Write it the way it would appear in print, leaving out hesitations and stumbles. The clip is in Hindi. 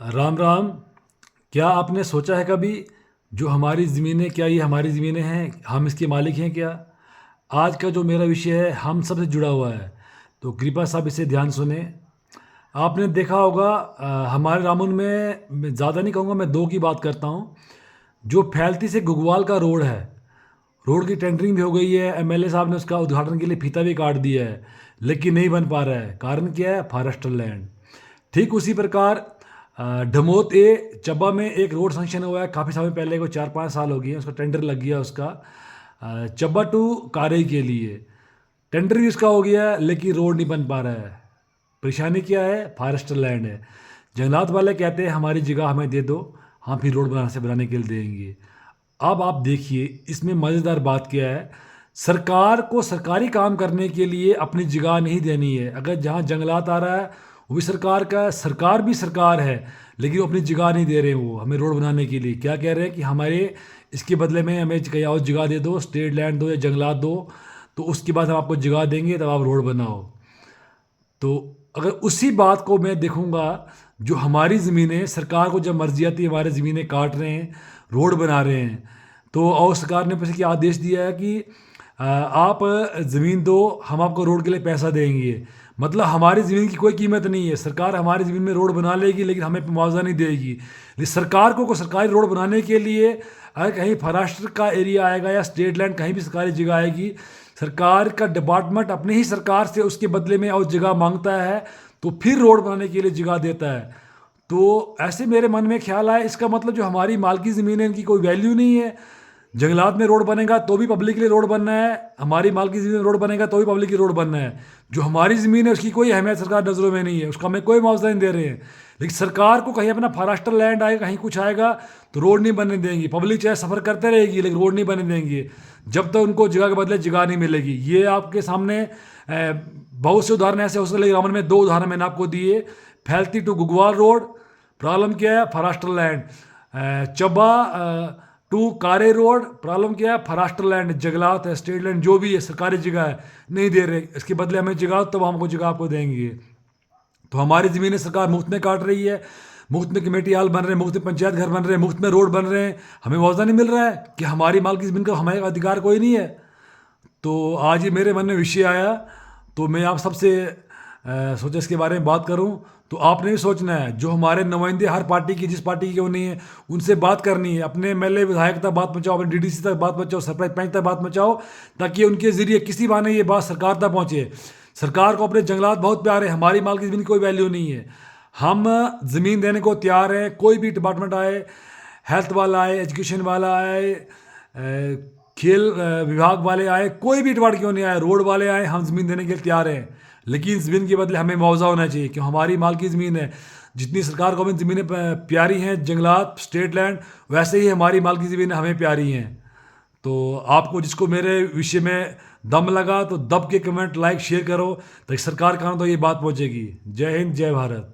राम राम। क्या आपने सोचा है कभी, जो हमारी ज़मीनें, क्या ये हमारी ज़मीनें हैं, हम इसके मालिक हैं क्या? आज का जो मेरा विषय है हम सब से जुड़ा हुआ है, तो कृपया साहब इसे ध्यान सुने। आपने देखा होगा हमारे रामपुर में, मैं ज़्यादा नहीं कहूँगा, मैं दो की बात करता हूँ। जो फैलती से घुग्वाल का रोड है, रोड की टेंडरिंग भी हो गई है, एमएलए साहब ने उसका उद्घाटन के लिए फीता भी काट दिया है, लेकिन नहीं बन पा रहा है। कारण क्या है? Forester land. ठीक उसी प्रकार डमोत ए चब्बा में एक रोड संक्शन हुआ है काफ़ी समय पहले को, 4-5 साल हो गए हैं, उसका टेंडर लग गया उसका, चब्बा टू कारई के लिए। टेंडर भी उसका हो गया है, लेकिन रोड नहीं बन पा रहा है। परेशानी क्या है? फॉरेस्टर लैंड है। जंगलात वाले कहते हैं हमारी जगह हमें दे दो, हम फिर रोड बनाने के लिए देंगे। अब आप देखिए, इसमें मज़ेदार बात क्या है। सरकार को सरकारी काम करने के लिए अपनी जगह नहीं देनी है। अगर जहाँ जंगलात आ रहा है वो भी सरकार का है, सरकार भी सरकार है, लेकिन वो अपनी जगह नहीं दे रहे। वो हमें रोड बनाने के लिए क्या कह रहे हैं कि हमारे इसके बदले में हमें कहीं और जगह दे दो, स्टेट लैंड दो या जंगलात दो, तो उसके बाद हम आपको जगह देंगे, तब आप रोड बनाओ। तो अगर उसी बात को मैं देखूंगा, जो हमारी ज़मीनें, सरकार को जब मर्जी आती है हमारी ज़मीनें काट रहे हैं, रोड बना रहे हैं, तो और सरकार ने पैसे क्या आदेश दिया है कि आप ज़मीन दो, हम आपको रोड के लिए पैसा देंगे। मतलब हमारी ज़मीन की कोई कीमत नहीं है। सरकार हमारी ज़मीन में रोड बना लेगी, लेकिन हमें मुआवजा नहीं देगी। लेकिन सरकार को सरकारी रोड बनाने के लिए, अगर कहीं फॉरेस्ट का एरिया आएगा या स्टेट लैंड कहीं भी सरकारी जगह आएगी, सरकार का डिपार्टमेंट अपने ही सरकार से उसके बदले में और जगह मांगता है, तो फिर रोड बनाने के लिए जगह देता है। तो ऐसे मेरे मन में ख्याल आया, इसका मतलब जो हमारी मालकी ज़मीन है इनकी कोई वैल्यू नहीं है। जंगलात में रोड बनेगा तो भी पब्लिक के लिए रोड बनना है, हमारी मालकी ज़मीन में रोड बनेगा तो भी पब्लिक की रोड बनना है। जो हमारी ज़मीन है उसकी कोई अहमियत सरकार नज़रों में नहीं है, उसका हमें कोई मुआवजा नहीं दे रहे हैं। लेकिन सरकार को कहीं अपना फॉरेस्टर लैंड आएगा, कहीं कुछ आएगा, तो रोड नहीं बनने देंगी। पब्लिक चाहे सफ़र करते रहेगी, लेकिन रोड नहीं बनने देंगे जब तक उनको जगह के बदले जगह नहीं मिलेगी। ये आपके सामने बहुत से उदाहरण ऐसे हो सकते हैं। रामन में 2 उदाहरण मैंने आपको दिए। फैलती टू घुग्वाल रोड, प्रॉब्लम क्या है? Forester land. चब्बा टू कारे रोड, प्रॉब्लम क्या है? फॉरेस्टर लैंड, जंगलात है, स्टेट लैंड, जो भी है सरकारी जगह है, नहीं दे रहे। इसके बदले हमें जगह, तब हमको जगह आपको देंगे। तो हमारी ज़मीनें सरकार मुफ्त में काट रही है, मुफ्त में कमेटी हाल बन रहे हैं, मुफ्त में पंचायत घर बन रहे हैं, मुफ्त में रोड बन रहे हैं, हमें मुआवजा नहीं मिल रहा है कि हमारी माल की ज़मीन का हमारे अधिकार कोई नहीं है। तो आज ये मेरे मन में विषय आया, तो मैं आप सबसे सोचा इसके बारे में बात करूं। तो आपने भी सोचना है, जो हमारे नुमाइंदे हर पार्टी की, जिस पार्टी की क्यों नहीं है, उनसे बात करनी है। अपने एमएलए विधायक तक बात पहुंचाओ, अपने डीडीसी तक बात पहुंचाओ, सरपंच पंच तक बात पहुंचाओ, ताकि उनके ज़रिए किसी बहाने ये बात सरकार तक पहुंचे। सरकार को अपने जंगलात बहुत प्यारे हैं, हमारी माल की ज़मीन की कोई वैल्यू नहीं है। हम ज़मीन देने को तैयार हैं, कोई भी डिपार्टमेंट आए, हेल्थ वाला आए, एजुकेशन वाला आए, खेल विभाग वाले आए, कोई भी डिपार्टमेंट क्यों नहीं आए, रोड वाले आए, हम ज़मीन देने के लिए तैयार हैं। लेकिन ज़मीन के बदले हमें मुआवजा होना चाहिए, क्यों? हमारी माल की ज़मीन है। जितनी सरकार को हमें ज़मीनें प्यारी हैं, जंगलात, स्टेट लैंड, वैसे ही हमारी माल की ज़मीनें हमें प्यारी हैं। तो आपको जिसको मेरे विषय में दम लगा, तो दब के कमेंट, लाइक, शेयर करो, ताकि सरकार का तो ये बात पहुंचेगी। जय हिंद, जय भारत।